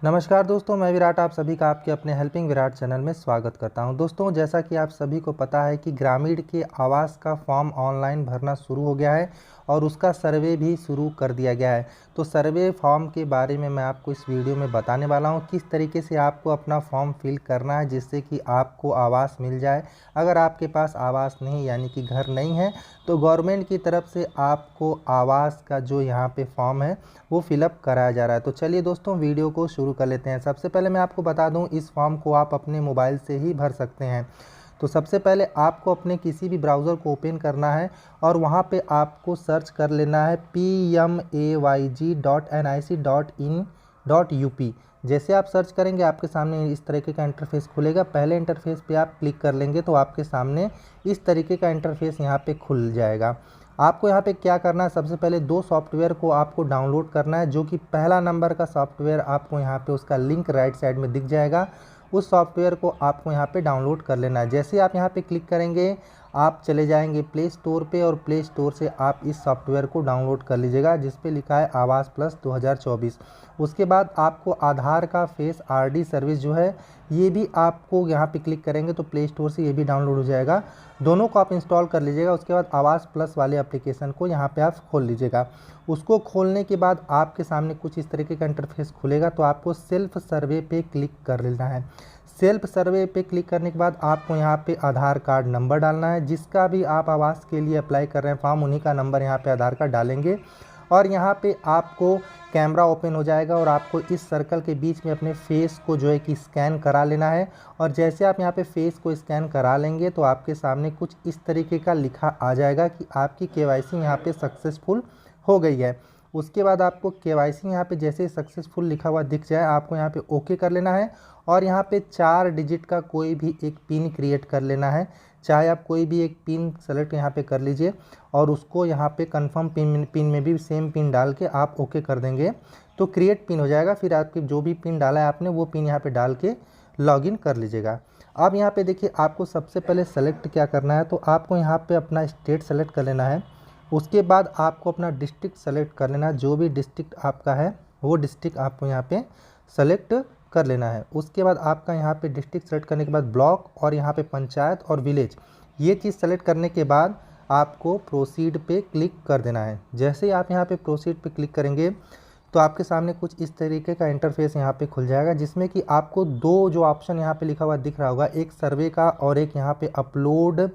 नमस्कार दोस्तों, मैं विराट आप सभी का आपके अपने हेल्पिंग विराट चैनल में स्वागत करता हूं। दोस्तों, जैसा कि आप सभी को पता है कि ग्रामीण के आवास का फॉर्म ऑनलाइन भरना शुरू हो गया है और उसका सर्वे भी शुरू कर दिया गया है। तो सर्वे फॉर्म के बारे में मैं आपको इस वीडियो में बताने वाला हूं, किस तरीके से आपको अपना फॉर्म फिल करना है जिससे कि आपको आवास मिल जाए। अगर आपके पास आवास नहीं यानी कि घर नहीं है तो गवर्नमेंट की तरफ से आपको आवास का जो यहाँ पे फॉर्म है वो फिलअप कराया जा रहा है। तो चलिए दोस्तों, वीडियो को शुरू कर लेते हैं। सबसे पहले मैं आपको बता दूं, इस फॉर्म को आप अपने मोबाइल से ही भर सकते हैं। तो सबसे पहले आपको अपने किसी भी ब्राउज़र को ओपन करना है और वहाँ पे आपको सर्च कर लेना है PMAYG.nic.in.up। जैसे आप सर्च करेंगे आपके सामने इस तरीके का इंटरफेस खुलेगा। पहले इंटरफेस पे आप क्लिक कर लेंगे तो आपके सामने इस तरीके का इंटरफेस यहाँ पे खुल जाएगा। आपको यहाँ पे क्या करना है, सबसे पहले दो सॉफ्टवेयर को आपको डाउनलोड करना है। जो कि पहला नंबर का सॉफ्टवेयर आपको यहाँ पे उसका लिंक राइट साइड में दिख जाएगा, उस सॉफ्टवेयर को आपको यहाँ पे डाउनलोड कर लेना है। जैसे आप यहाँ पे क्लिक करेंगे आप चले जाएंगे प्ले स्टोर पे और प्ले स्टोर से आप इस सॉफ्टवेयर को डाउनलोड कर लीजिएगा जिस पे लिखा है आवास प्लस 2024। उसके बाद आपको आधार का फेस आरडी सर्विस जो है ये भी आपको यहाँ पे क्लिक करेंगे तो प्ले स्टोर से ये भी डाउनलोड हो जाएगा। दोनों को आप इंस्टॉल कर लीजिएगा। उसके बाद आवास प्लस वाले एप्लीकेशन को यहाँ पे आप खोल लीजिएगा। उसको खोलने के बाद आपके सामने कुछ इस तरीके का इंटरफेस खुलेगा। तो आपको सेल्फ सर्वे पे क्लिक कर लेना है। सेल्फ सर्वे पे क्लिक करने के बाद आपको यहाँ पे आधार कार्ड नंबर डालना है। जिसका भी आप आवास के लिए अप्लाई कर रहे हैं फॉर्म, उन्हीं का नंबर यहाँ पे आधार कार्ड डालेंगे और यहाँ पे आपको कैमरा ओपन हो जाएगा और आपको इस सर्कल के बीच में अपने फेस को जो है कि स्कैन करा लेना है। और जैसे आप यहाँ पे फेस को स्कैन करा लेंगे तो आपके सामने कुछ इस तरीके का लिखा आ जाएगा कि आपकी केवाईसी यहाँ पे सक्सेसफुल हो गई है। उसके बाद आपको केवाईसी यहाँ पे जैसे सक्सेसफुल लिखा हुआ दिख जाए आपको यहाँ पे ओके कर लेना है और यहाँ पे 4 डिजिट का कोई भी एक पिन क्रिएट कर लेना है। चाहे आप कोई भी एक पिन सेलेक्ट यहाँ पे कर लीजिए और उसको यहाँ पे कंफर्म पिन में भी सेम पिन डाल के आप ओके कर देंगे तो क्रिएट पिन हो जाएगा। फिर आपके जो भी पिन डाला है आपने वो पिन यहाँ पे डाल के लॉगिन कर लीजिएगा। अब यहाँ पे देखिए आपको सबसे पहले सेलेक्ट क्या करना है, तो आपको यहाँ पे अपना स्टेट सेलेक्ट कर लेना है। उसके बाद आपको अपना डिस्ट्रिक्ट सेलेक्ट कर लेना है। जो भी डिस्ट्रिक्ट आपका है वो डिस्ट्रिक्ट आपको यहाँ पे सेलेक्ट कर लेना है। उसके बाद आपका यहाँ पे डिस्ट्रिक्ट सेलेक्ट करने के बाद ब्लॉक और यहाँ पे पंचायत और विलेज, ये चीज़ सेलेक्ट करने के बाद आपको प्रोसीड पे क्लिक कर देना है। जैसे ही आप यहाँ पे प्रोसीड पे क्लिक करेंगे तो आपके सामने कुछ इस तरीके का इंटरफेस यहाँ पे खुल जाएगा जिसमें कि आपको दो जो ऑप्शन यहाँ पे लिखा हुआ दिख रहा होगा, एक सर्वे का और एक यहाँ पे अपलोड,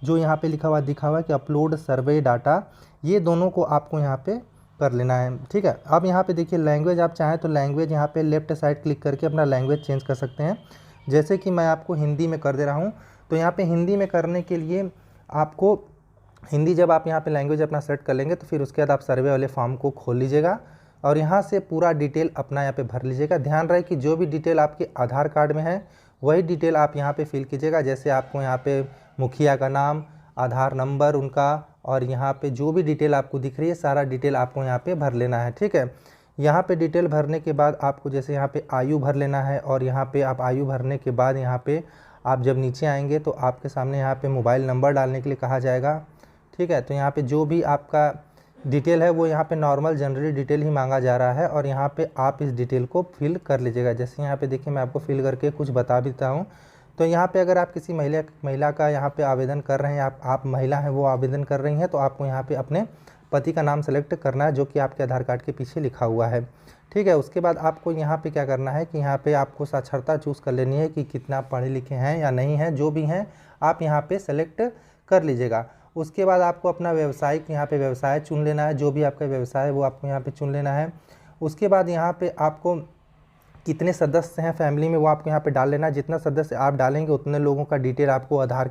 जो यहाँ पे लिखा हुआ दिखा हुआ कि अपलोड सर्वे डाटा, ये दोनों को आपको यहाँ पे कर लेना है। ठीक है। अब यहाँ पे देखिए लैंग्वेज, आप चाहें तो लैंग्वेज यहाँ पे लेफ्ट साइड क्लिक करके अपना लैंग्वेज चेंज कर सकते हैं। जैसे कि मैं आपको हिंदी में कर दे रहा हूँ तो यहाँ पे हिंदी में करने के लिए आपको हिंदी, जब आप यहाँ पे लैंग्वेज अपना सेलेक्ट कर लेंगे तो फिर उसके बाद आप सर्वे वाले फॉर्म को खोल लीजिएगा और यहाँ से पूरा डिटेल अपना यहाँ पे भर लीजिएगा। ध्यान रहे कि जो भी डिटेल आपके आधार कार्ड में है वही डिटेल आप यहाँ पे फिल कीजिएगा। जैसे आपको यहाँ पे मुखिया का नाम, आधार नंबर उनका और यहाँ पे जो भी डिटेल आपको दिख रही है सारा डिटेल आपको यहाँ पे भर लेना है। ठीक है। यहाँ पे डिटेल भरने के बाद आपको जैसे यहाँ पे आयु भर लेना है और यहाँ पे आप आयु भरने के बाद यहाँ पे आप जब नीचे आएंगे तो आपके सामने यहाँ पे मोबाइल नंबर डालने के लिए कहा जाएगा। ठीक है। तो यहाँ पे जो भी आपका डिटेल है वो यहाँ पे नॉर्मल जनरली डिटेल ही मांगा जा रहा है और यहाँ पे आप इस डिटेल को फिल कर लीजिएगा। जैसे यहाँ पे देखिए मैं आपको फिल करके कुछ बता भी देता हूँ। तो यहाँ पे अगर आप किसी महिला का यहाँ पे आवेदन कर रहे हैं, आप महिला हैं वो आवेदन कर रही हैं, तो आपको यहाँ पे अपने पति का नाम सेलेक्ट करना है जो कि आपके आधार कार्ड के पीछे लिखा हुआ है। ठीक है। उसके बाद आपको यहाँ पे क्या करना है कि यहाँ पे आपको साक्षरता चूज़ कर लेनी है कि कितना पढ़े लिखे हैं या नहीं हैं। जो भी हैं आप यहाँ पे सेलेक्ट कर लीजिएगा। उसके बाद आपको अपना व्यवसायिक यहाँ पे व्यवसाय चुन लेना है। जो भी आपका व्यवसाय है वो आपको यहाँ पे चुन लेना है। उसके बाद यहाँ पे आपको कितने सदस्य हैं फैमिली में वो आपको यहाँ पे डाल लेना है। जितना सदस्य आप डालेंगे उतने लोगों का डिटेल आपको आधार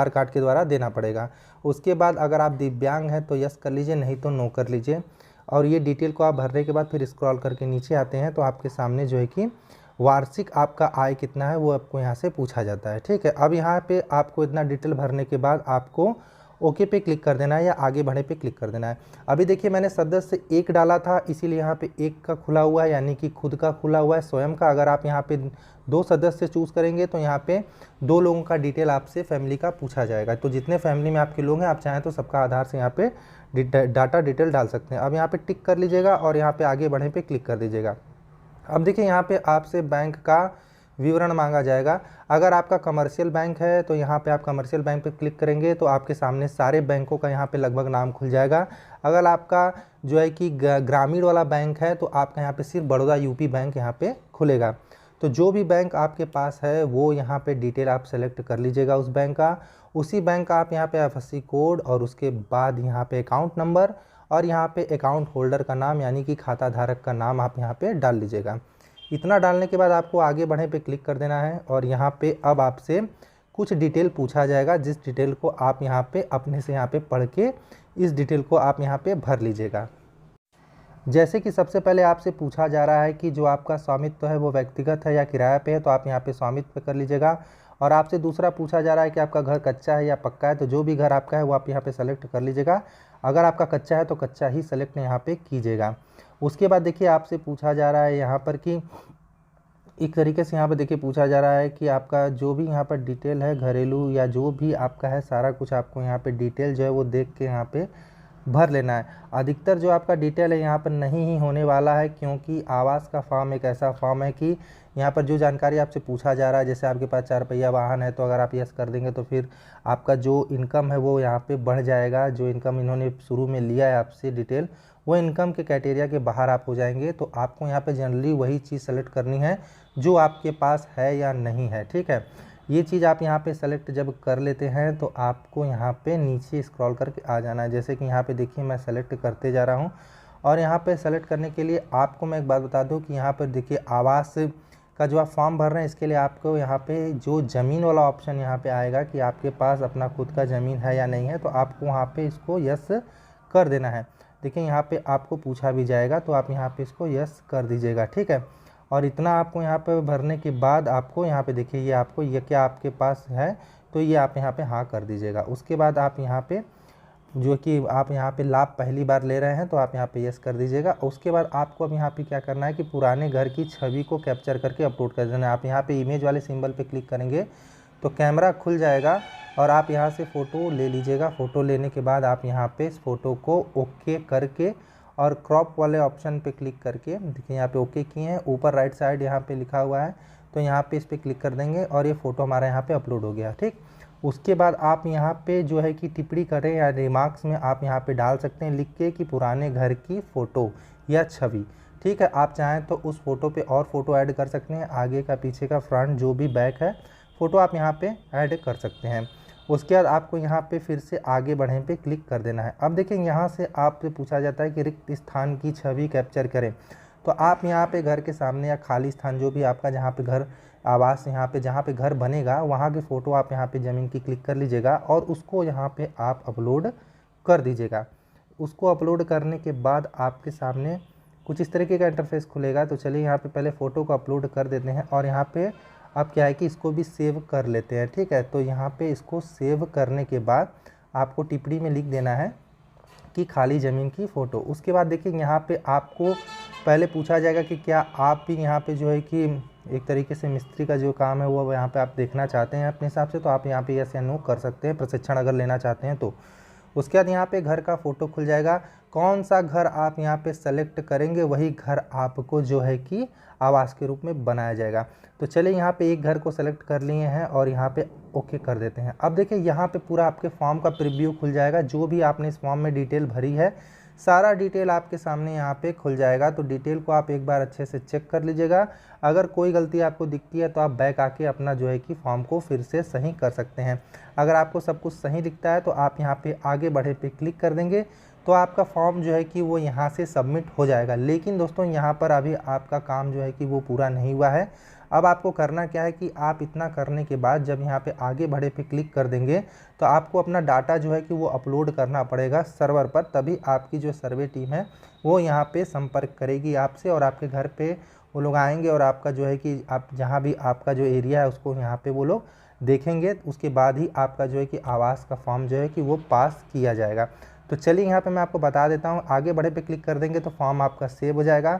कार्ड के द्वारा देना पड़ेगा। उसके बाद अगर आप दिव्यांग हैं तो यस कर लीजिए, नहीं तो नो कर लीजिए। और ये डिटेल को आप भरने के बाद फिर स्क्रॉल करके नीचे आते हैं तो आपके सामने जो है कि वार्षिक आपका आय कितना है वो आपको यहाँ से पूछा जाता है। ठीक है। अब यहाँ पे आपको इतना डिटेल भरने के बाद आपको ओके पे क्लिक कर देना है या आगे बढ़े पे क्लिक कर देना है। अभी देखिए मैंने सदस्य एक डाला था इसीलिए यहाँ पे एक का खुला हुआ है, यानी कि खुद का खुला हुआ है स्वयं का। अगर आप यहाँ पे 2 सदस्य चूज़ करेंगे तो यहाँ पे 2 लोगों का डिटेल आपसे फैमिली का पूछा जाएगा। तो जितने फैमिली में आपके लोग हैं आप चाहें तो सबका आधार से यहाँ पे डाटा डिटेल डाल सकते हैं। अब यहाँ पे टिक कर लीजिएगा और यहाँ पे आगे बढ़े पे क्लिक कर दीजिएगा। अब देखिए यहाँ पे आपसे बैंक का विवरण मांगा जाएगा। अगर आपका कमर्शियल बैंक है तो यहाँ पे आप कमर्शियल बैंक पे क्लिक करेंगे तो आपके सामने सारे बैंकों का यहाँ पे लगभग नाम खुल जाएगा। अगर आपका जो है कि ग्रामीण वाला बैंक है तो आपका यहाँ पे सिर्फ बड़ौदा यूपी बैंक यहाँ पे खुलेगा। तो जो भी बैंक आपके पास है वो यहाँ पे डिटेल आप सेलेक्ट कर लीजिएगा उस बैंक का। उसी बैंक का आप यहाँ पे IFSC कोड और उसके बाद यहाँ पे अकाउंट नंबर और यहाँ पे अकाउंट होल्डर का नाम यानी कि खाता धारक का नाम आप यहाँ पे डाल लीजिएगा। इतना डालने के बाद आपको आगे बढ़े पे क्लिक कर देना है और यहाँ पे अब आपसे कुछ डिटेल पूछा जाएगा, जिस डिटेल को आप यहाँ पे अपने से यहाँ पे पढ़ के इस डिटेल को आप यहाँ पे भर लीजिएगा। जैसे कि सबसे पहले आपसे पूछा जा रहा है कि जो आपका स्वामित्व है वो व्यक्तिगत है या किराया पे है, तो आप यहाँ पे स्वामित्व कर लीजिएगा। और आपसे दूसरा पूछा जा रहा है कि आपका घर कच्चा है या पक्का है, तो जो भी घर आपका है वो आप यहाँ पे सेलेक्ट कर लीजिएगा। अगर आपका कच्चा है तो कच्चा ही सेलेक्ट यहाँ पे कीजिएगा। उसके बाद देखिए आपसे पूछा जा रहा है यहाँ पर कि एक तरीके से यहाँ पर देखिए पूछा जा रहा है कि आपका जो भी यहाँ पर डिटेल है घरेलू या जो भी आपका है सारा कुछ आपको यहाँ पे डिटेल जो है वो देख के यहाँ पे भर लेना है। अधिकतर जो आपका डिटेल है यहाँ पर नहीं ही होने वाला है, क्योंकि आवास का फॉर्म एक ऐसा फॉर्म है कि यहाँ पर जो जानकारी आपसे पूछा जा रहा है, जैसे आपके पास 4 पहिया वाहन है तो अगर आप यस कर देंगे तो फिर आपका जो इनकम है वो यहाँ पे बढ़ जाएगा। जो इनकम इन्होंने शुरू में लिया है आपसे डिटेल, वो इनकम के क्राइटेरिया के बाहर आप हो जाएंगे। तो आपको यहाँ पे जनरली वही चीज़ सेलेक्ट करनी है जो आपके पास है या नहीं है, ठीक है। ये चीज़ आप यहाँ पे सेलेक्ट जब कर लेते हैं तो आपको यहाँ पे नीचे स्क्रॉल करके आ जाना है। जैसे कि यहाँ पे देखिए मैं सेलेक्ट करते जा रहा हूँ और यहाँ पे सेलेक्ट करने के लिए आपको मैं एक बात बता दूँ कि यहाँ पर देखिए आवास का जो आप फॉर्म भर रहे हैं इसके लिए आपको यहाँ पे जो ज़मीन वाला ऑप्शन यहाँ पे आएगा कि आपके पास अपना खुद का ज़मीन है या नहीं है, तो आपको वहाँ पे इसको यस कर देना है। देखिए यहाँ पे आपको पूछा भी जाएगा तो आप यहाँ पे इसको यस कर दीजिएगा, ठीक है। और इतना आपको यहाँ पे भरने के बाद आपको यहाँ पे देखिए ये क्या आपके पास है, तो ये आप यहाँ पे हाँ कर दीजिएगा। उसके बाद आप यहाँ पे जो कि आप यहाँ पे लाभ पहली बार ले रहे हैं तो आप यहाँ पे यस कर दीजिएगा। उसके बाद आपको अब यहाँ पे क्या करना है कि पुराने घर की छवि को कैप्चर करके अपलोड कर देना है। आप यहाँ पे इमेज वाले सिंबल पे क्लिक करेंगे तो कैमरा खुल जाएगा और आप यहाँ से फ़ोटो ले लीजिएगा। फ़ोटो लेने के बाद आप यहाँ पे इस फ़ोटो को ओके करके और क्रॉप वाले ऑप्शन पे क्लिक करके देखिए यहाँ पे ओके किए हैं, ऊपर राइट साइड यहाँ पे लिखा हुआ है, तो यहाँ पे इस पर क्लिक कर देंगे और ये फ़ोटो हमारा यहाँ पे अपलोड हो गया, ठीक। उसके बाद आप यहाँ पे जो है कि टिप्पणी करें या रिमार्क्स में आप यहाँ पे डाल सकते हैं लिख के कि पुराने घर की फ़ोटो या छवि, ठीक है। आप चाहें तो उस फ़ोटो पे और फ़ोटो ऐड कर सकते हैं, आगे का पीछे का फ्रंट जो भी बैक है फ़ोटो आप यहाँ पे ऐड कर सकते हैं। उसके बाद आपको यहाँ पे फिर से आगे बढ़ने पे क्लिक कर देना है। अब देखिए यहाँ से आपसे पूछा जाता है कि रिक्त स्थान की छवि कैप्चर करें, तो आप यहाँ पे घर के सामने या खाली स्थान जो भी आपका जहाँ पे घर आवास यहाँ पे जहाँ पे घर बनेगा वहाँ की फ़ोटो आप यहाँ पे ज़मीन की क्लिक कर लीजिएगा और उसको यहाँ पे आप अपलोड कर दीजिएगा। उसको अपलोड करने के बाद आपके सामने कुछ इस तरीके का इंटरफेस खुलेगा। तो चलिए यहाँ पे पहले फ़ोटो को अपलोड कर देते हैं और यहाँ पे अब क्या है कि इसको भी सेव कर लेते हैं, ठीक है। तो यहाँ पे इसको सेव करने के बाद आपको टिप्पणी में लिख देना है कि खाली ज़मीन की फ़ोटो। उसके बाद देखिए यहाँ पे आपको पहले पूछा जाएगा कि क्या आप भी यहाँ पे जो है कि एक तरीके से मिस्त्री का जो काम है वो यहाँ पे आप देखना चाहते हैं अपने हिसाब से, तो आप यहाँ पे यस या नो कर सकते हैं, प्रशिक्षण अगर लेना चाहते हैं तो। उसके बाद यहाँ पे घर का फ़ोटो खुल जाएगा। कौन सा घर आप यहाँ पे सेलेक्ट करेंगे वही घर आपको जो है कि आवास के रूप में बनाया जाएगा। तो चलिए यहाँ पे एक घर को सेलेक्ट कर लिए हैं और यहाँ पे ओके कर देते हैं। अब देखिए यहाँ पे पूरा आपके फॉर्म का प्रीव्यू खुल जाएगा। जो भी आपने इस फॉर्म में डिटेल भरी है सारा डिटेल आपके सामने यहाँ पे खुल जाएगा। तो डिटेल को आप एक बार अच्छे से चेक कर लीजिएगा। अगर कोई गलती आपको दिखती है तो आप बैक आके अपना जो है कि फॉर्म को फिर से सही कर सकते हैं। अगर आपको सब कुछ सही दिखता है तो आप यहाँ पे आगे बढ़े पे क्लिक कर देंगे तो आपका फॉर्म जो है कि वो यहाँ से सबमिट हो जाएगा। लेकिन दोस्तों यहाँ पर अभी आपका काम जो है कि वो पूरा नहीं हुआ है। अब आपको करना क्या है कि आप इतना करने के बाद जब यहाँ पे आगे बढ़े पे क्लिक कर देंगे तो आपको अपना डाटा जो है कि वो अपलोड करना पड़ेगा सर्वर पर, तभी आपकी जो सर्वे टीम है वो यहाँ पे संपर्क करेगी आपसे और आपके घर पे वो लोग आएंगे और आपका जो है कि आप जहाँ भी आपका जो एरिया है उसको यहाँ पे वो लोग देखेंगे। उसके बाद ही आपका जो है कि आवास का फॉर्म जो है कि वो पास किया जाएगा। तो चलिए यहाँ पे मैं आपको बता देता हूँ, आगे बढ़े पे क्लिक कर देंगे तो फॉर्म आपका सेव हो जाएगा।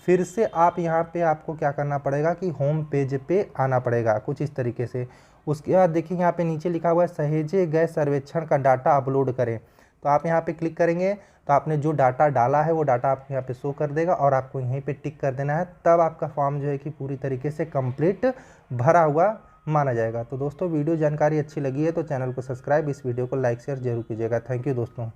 फिर से आप यहाँ पे आपको क्या करना पड़ेगा कि होम पेज पे आना पड़ेगा कुछ इस तरीके से। उसके बाद देखिए यहाँ पे नीचे लिखा हुआ है सहेजे गए सर्वेक्षण का डाटा अपलोड करें। तो आप यहाँ पे क्लिक करेंगे तो आपने जो डाटा डाला है वो डाटा आपको यहाँ पे शो कर देगा और आपको यहीं पे टिक कर देना है, तब आपका फॉर्म जो है कि पूरी तरीके से कंप्लीट भरा हुआ माना जाएगा। तो दोस्तों वीडियो जानकारी अच्छी लगी है तो चैनल को सब्सक्राइब, इस वीडियो को लाइक शेयर जरूर कीजिएगा। थैंक यू दोस्तों।